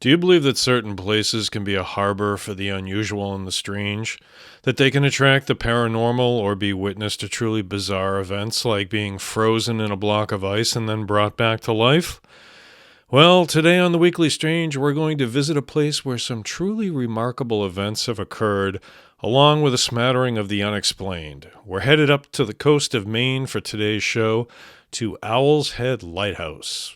Do you believe that certain places can be a harbor for the unusual and the strange? That they can attract the paranormal or be witness to truly bizarre events like being frozen in a block of ice and then brought back to life? Well, today on the Weekly Strange, we're going to visit a place where some truly remarkable events have occurred, along with a smattering of the unexplained. We're headed up to the coast of Maine for today's show to Owl's Head Lighthouse.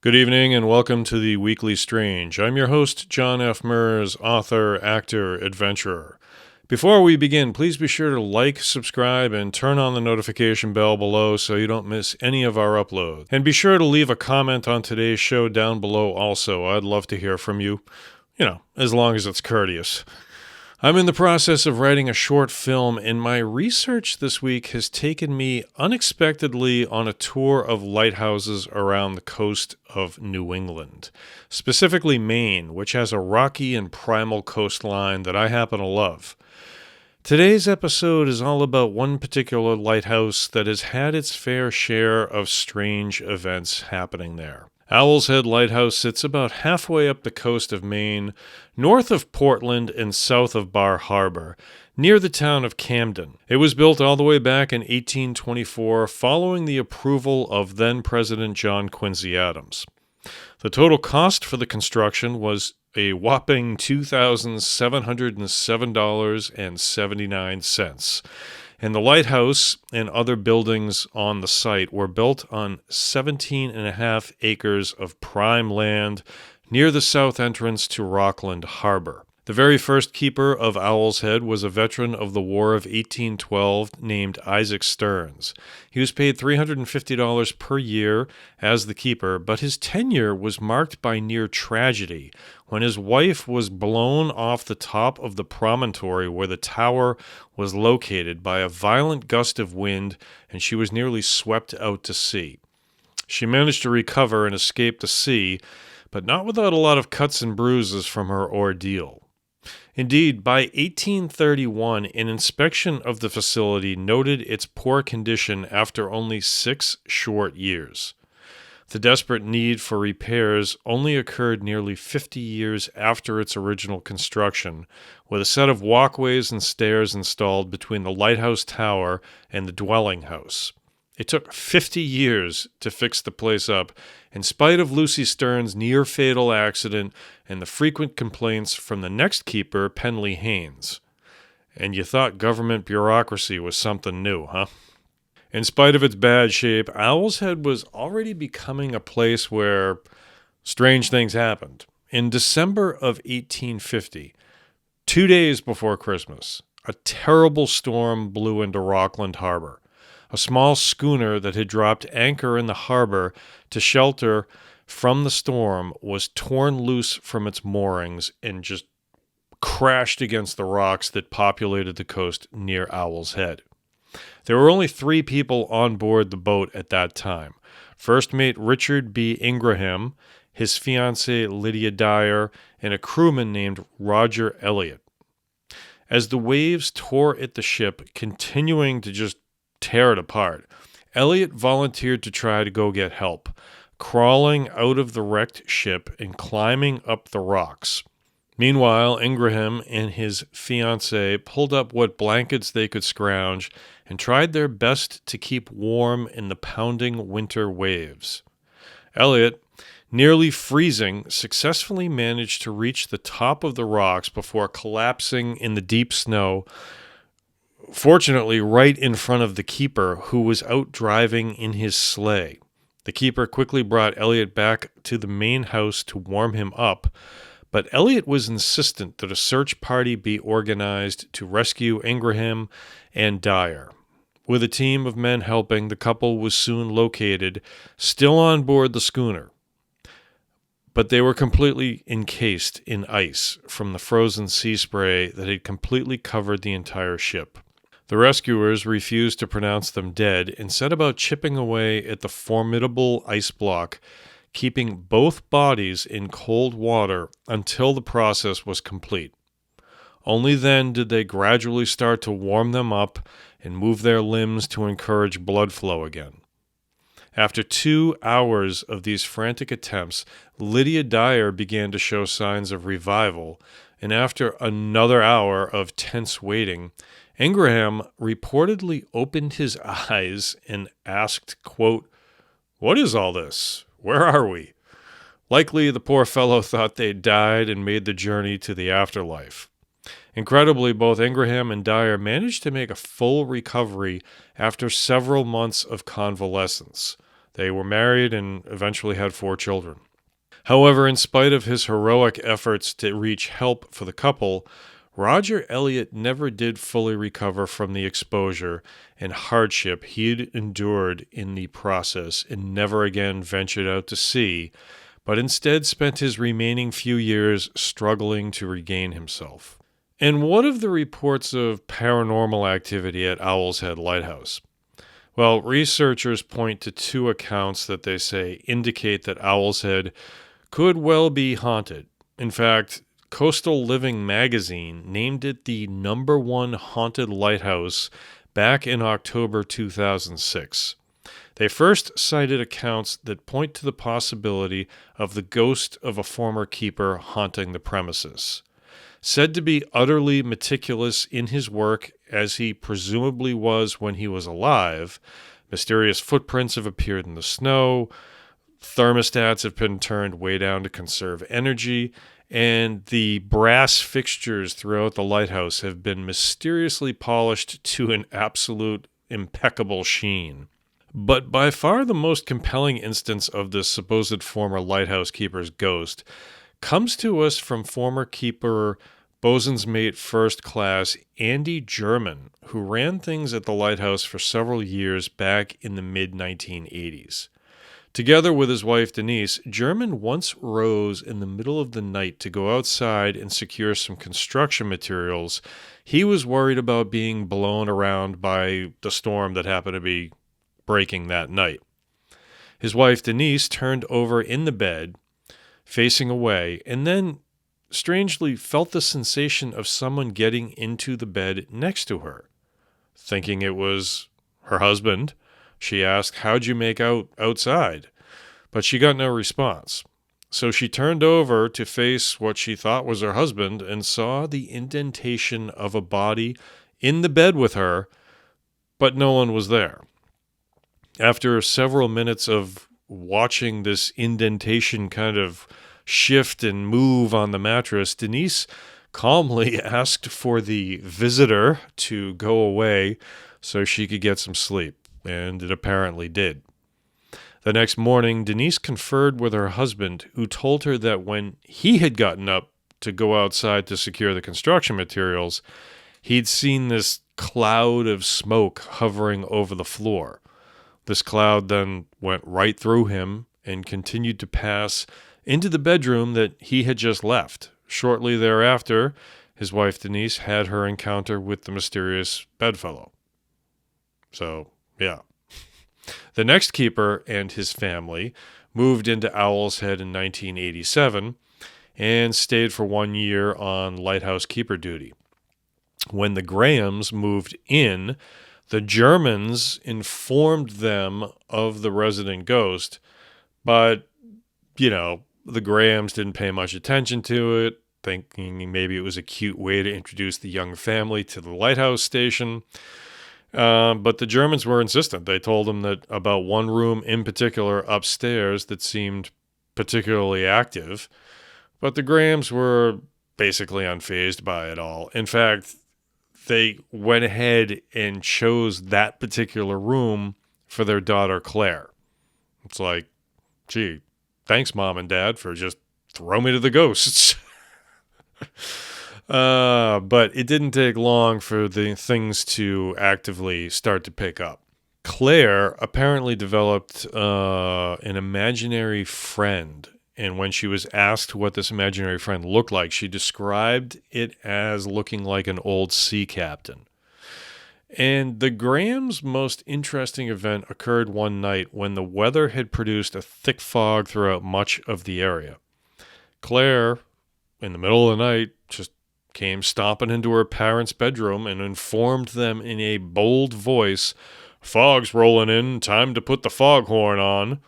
Good evening and welcome to the Weekly Strange. I'm your host, Jon F. Merz, author, actor, adventurer. Before we begin, please be sure to like, subscribe, and turn on the notification bell below so you don't miss any of our uploads. And be sure to leave a comment on today's show down below also. I'd love to hear from you, as long as it's courteous. I'm in the process of writing a short film, and my research this week has taken me unexpectedly on a tour of lighthouses around the coast of New England, specifically Maine, which has a rocky and primal coastline that I happen to love. Today's episode is all about one particular lighthouse that has had its fair share of strange events happening there. Owl's Head Lighthouse sits about halfway up the coast of Maine, north of Portland and south of Bar Harbor, near the town of Camden. It was built all the way back in 1824 following the approval of then-President John Quincy Adams. The total cost for the construction was a whopping $2,707.79. And the lighthouse and other buildings on the site were built on 17.5 acres of prime land near the south entrance to Rockland Harbor. The very first keeper of Owl's Head was a veteran of the War of 1812 named Isaac Stearns. He was paid $350 per year as the keeper, but his tenure was marked by near tragedy when his wife was blown off the top of the promontory where the tower was located by a violent gust of wind, and she was nearly swept out to sea. She managed to recover and escape the sea, but not without a lot of cuts and bruises from her ordeal. Indeed, by 1831, an inspection of the facility noted its poor condition after only 6 short years. The desperate need for repairs only occurred nearly 50 years after its original construction, with a set of walkways and stairs installed between the lighthouse tower and the dwelling house. It took 50 years to fix the place up, in spite of Lucy Stearns' near-fatal accident and the frequent complaints from the next keeper, Penley Haynes. And you thought government bureaucracy was something new, huh? In spite of its bad shape, Owl's Head was already becoming a place where strange things happened. In December of 1850, 2 days before Christmas, a terrible storm blew into Rockland Harbor. A small schooner that had dropped anchor in the harbor to shelter from the storm was torn loose from its moorings and just crashed against the rocks that populated the coast near Owl's Head. There were only 3 people on board the boat at that time. First mate Richard B. Ingraham, his fiancée Lydia Dyer, and a crewman named Roger Elliott. As the waves tore at the ship, continuing to just tear it apart, Elliot volunteered to try to go get help, crawling out of the wrecked ship and climbing up the rocks. Meanwhile, Ingraham and his fiancée pulled up what blankets they could scrounge and tried their best to keep warm in the pounding winter waves. Elliot, nearly freezing, successfully managed to reach the top of the rocks before collapsing in the deep snow, fortunately right in front of the keeper, who was out driving in his sleigh. The keeper quickly brought Elliot back to the main house to warm him up, but Elliot was insistent that a search party be organized to rescue Ingraham and Dyer. With a team of men helping, the couple was soon located, still on board the schooner. But they were completely encased in ice from the frozen sea spray that had completely covered the entire ship. The rescuers refused to pronounce them dead and set about chipping away at the formidable ice block, keeping both bodies in cold water until the process was complete. Only then did they gradually start to warm them up and move their limbs to encourage blood flow again. After 2 hours of these frantic attempts, Lydia Dyer began to show signs of revival, and after another hour of tense waiting, Ingraham reportedly opened his eyes and asked, quote, "What is all this? Where are we?" Likely the poor fellow thought they'd died and made the journey to the afterlife. Incredibly, both Ingraham and Dyer managed to make a full recovery after several months of convalescence. They were married and eventually had 4 children. However, in spite of his heroic efforts to reach help for the couple, Roger Elliott never did fully recover from the exposure and hardship he'd endured in the process and never again ventured out to sea, but instead spent his remaining few years struggling to regain himself. And what of the reports of paranormal activity at Owl's Head Lighthouse? Well, researchers point to 2 accounts that they say indicate that Owl's Head could well be haunted. In fact, Coastal Living magazine named it the #1 haunted lighthouse back in October 2006. They first cited accounts that point to the possibility of the ghost of a former keeper haunting the premises. Said to be utterly meticulous in his work, as he presumably was when he was alive, mysterious footprints have appeared in the snow, thermostats have been turned way down to conserve energy, and the brass fixtures throughout the lighthouse have been mysteriously polished to an absolute impeccable sheen. But by far the most compelling instance of this supposed former lighthouse keeper's ghost comes to us from former keeper bosun's mate first class Andy German, who ran things at the lighthouse for several years back in the mid-1980s. Together with his wife Denise, German once rose in the middle of the night to go outside and secure some construction materials. He was worried about being blown around by the storm that happened to be breaking that night. His wife Denise turned over in the bed, facing away, and then strangely felt the sensation of someone getting into the bed next to her. Thinking it was her husband, she asked, "How'd you make out outside?" But she got no response. So she turned over to face what she thought was her husband and saw the indentation of a body in the bed with her, but no one was there. After several minutes of watching this indentation kind of shift and move on the mattress, Denise calmly asked for the visitor to go away so she could get some sleep, and it apparently did. The next morning, Denise conferred with her husband, who told her that when he had gotten up to go outside to secure the construction materials, he'd seen this cloud of smoke hovering over the floor. This cloud then went right through him and continued to pass into the bedroom that he had just left. Shortly thereafter, his wife Denise had her encounter with the mysterious bedfellow. So, yeah. The next keeper and his family moved into Owl's Head in 1987 and stayed for 1 year on lighthouse keeper duty. When the Grahams moved in, the Germans informed them of the resident ghost, but, the Grahams didn't pay much attention to it, thinking maybe it was a cute way to introduce the young family to the lighthouse station. But the Germans were insistent. They told them that about one room in particular upstairs that seemed particularly active, but the Grahams were basically unfazed by it all. In fact, they went ahead and chose that particular room for their daughter Claire. It's like, gee, thanks, Mom and Dad, for just throwing me to the ghosts. But it didn't take long for the things to actively start to pick up. Claire apparently developed an imaginary friend, and when she was asked what this imaginary friend looked like, she described it as looking like an old sea captain. And the Graham's most interesting event occurred one night when the weather had produced a thick fog throughout much of the area. Claire, in the middle of the night, just came stomping into her parents' bedroom and informed them in a bold voice, "Fog's rolling in, time to put the foghorn on."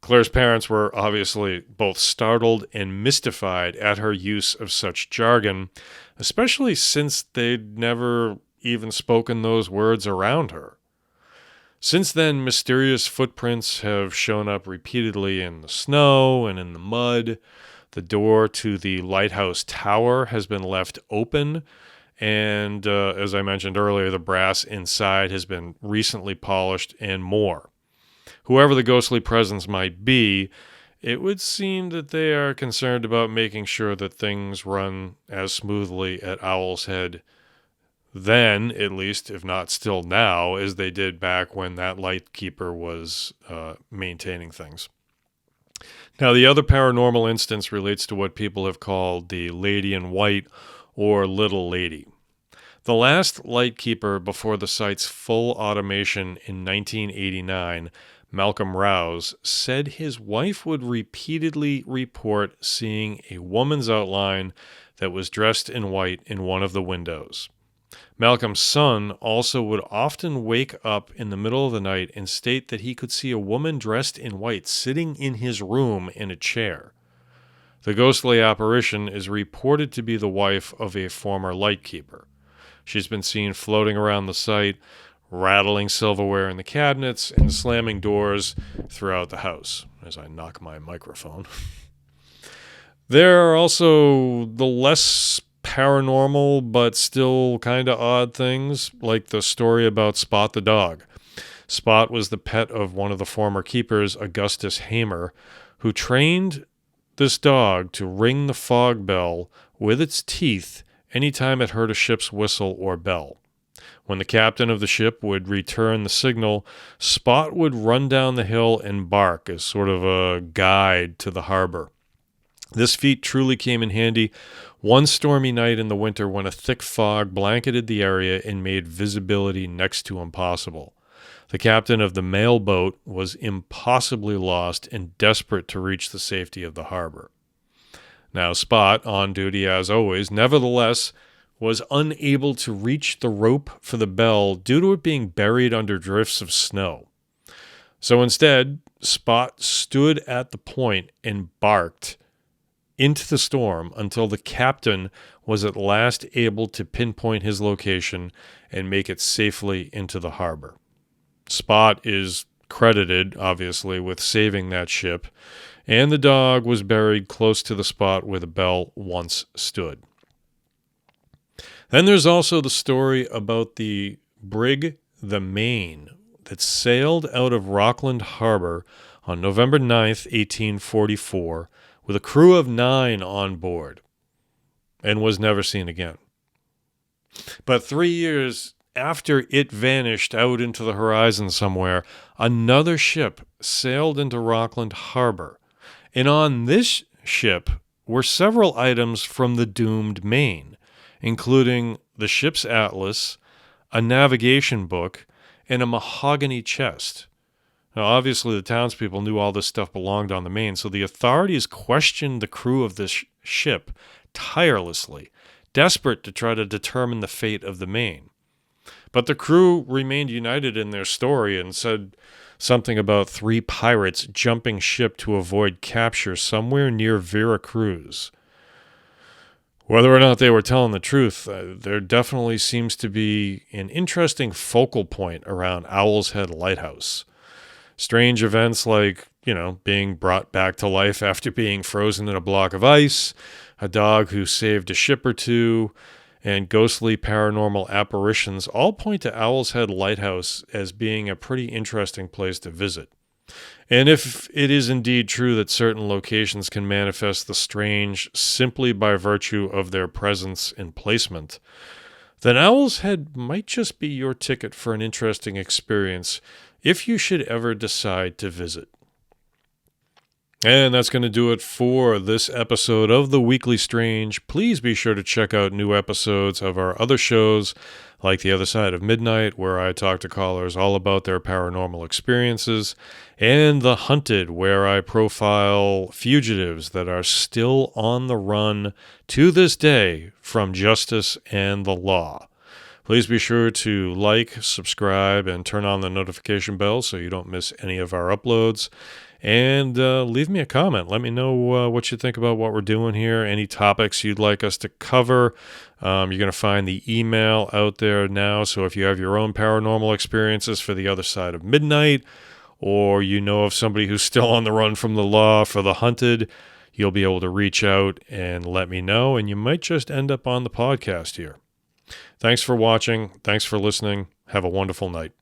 Claire's parents were obviously both startled and mystified at her use of such jargon, especially since they'd never even spoken those words around her. Since then, mysterious footprints have shown up repeatedly in the snow and in the mud. The door to the lighthouse tower has been left open, and as I mentioned earlier, the brass inside has been recently polished and more. Whoever the ghostly presence might be, it would seem that they are concerned about making sure that things run as smoothly at Owl's Head then, at least, if not still now, as they did back when that lightkeeper was maintaining things. Now, the other paranormal instance relates to what people have called the Lady in White or Little Lady. The last lightkeeper before the site's full automation in 1989, Malcolm Rouse, said his wife would repeatedly report seeing a woman's outline that was dressed in white in one of the windows. Malcolm's son also would often wake up in the middle of the night and state that he could see a woman dressed in white sitting in his room in a chair. The ghostly apparition is reported to be the wife of a former lightkeeper. She's been seen floating around the site, rattling silverware in the cabinets and slamming doors throughout the house, as I knock my microphone. There are also the less paranormal but still kind of odd things, like the story about Spot the dog. Spot was the pet of one of the former keepers, Augustus Hamer, who trained this dog to ring the fog bell with its teeth anytime it heard a ship's whistle or bell. When the captain of the ship would return the signal, Spot would run down the hill and bark as sort of a guide to the harbor. This feat truly came in handy one stormy night in the winter when a thick fog blanketed the area and made visibility next to impossible. The captain of the mail boat was impossibly lost and desperate to reach the safety of the harbor. Now, Spot, on duty as always, nevertheless was unable to reach the rope for the bell due to it being buried under drifts of snow. So instead, Spot stood at the point and barked into the storm until the captain was at last able to pinpoint his location and make it safely into the harbor. Spot is credited, obviously, with saving that ship, and the dog was buried close to the spot where the bell once stood. Then there's also the story about the brig, the Maine, that sailed out of Rockland Harbor on November 9th, 1844, with a crew of 9 on board, and was never seen again. But 3 years after it vanished out into the horizon somewhere, another ship sailed into Rockland Harbor, and on this ship were several items from the doomed Maine, including the ship's atlas, a navigation book, and a mahogany chest. Now, obviously, the townspeople knew all this stuff belonged on the Maine, so the authorities questioned the crew of this ship tirelessly, desperate to try to determine the fate of the Maine. But the crew remained united in their story and said something about 3 pirates jumping ship to avoid capture somewhere near Veracruz. Whether or not they were telling the truth, there definitely seems to be an interesting focal point around Owl's Head Lighthouse. Strange events like, being brought back to life after being frozen in a block of ice, a dog who saved a ship or two, and ghostly paranormal apparitions all point to Owl's Head Lighthouse as being a pretty interesting place to visit. And if it is indeed true that certain locations can manifest the strange simply by virtue of their presence and placement, then Owl's Head might just be your ticket for an interesting experience if you should ever decide to visit. And that's going to do it for this episode of The Weekly Strange. Please be sure to check out new episodes of our other shows, like The Other Side of Midnight, where I talk to callers all about their paranormal experiences, and The Hunted, where I profile fugitives that are still on the run to this day from justice and the law. Please be sure to like, subscribe, and turn on the notification bell so you don't miss any of our uploads. And leave me a comment. Let me know what you think about what we're doing here, any topics you'd like us to cover. You're going to find the email out there now. So if you have your own paranormal experiences for The Other Side of Midnight, or you know of somebody who's still on the run from the law for The Hunted, you'll be able to reach out and let me know. And you might just end up on the podcast here. Thanks for watching. Thanks for listening. Have a wonderful night.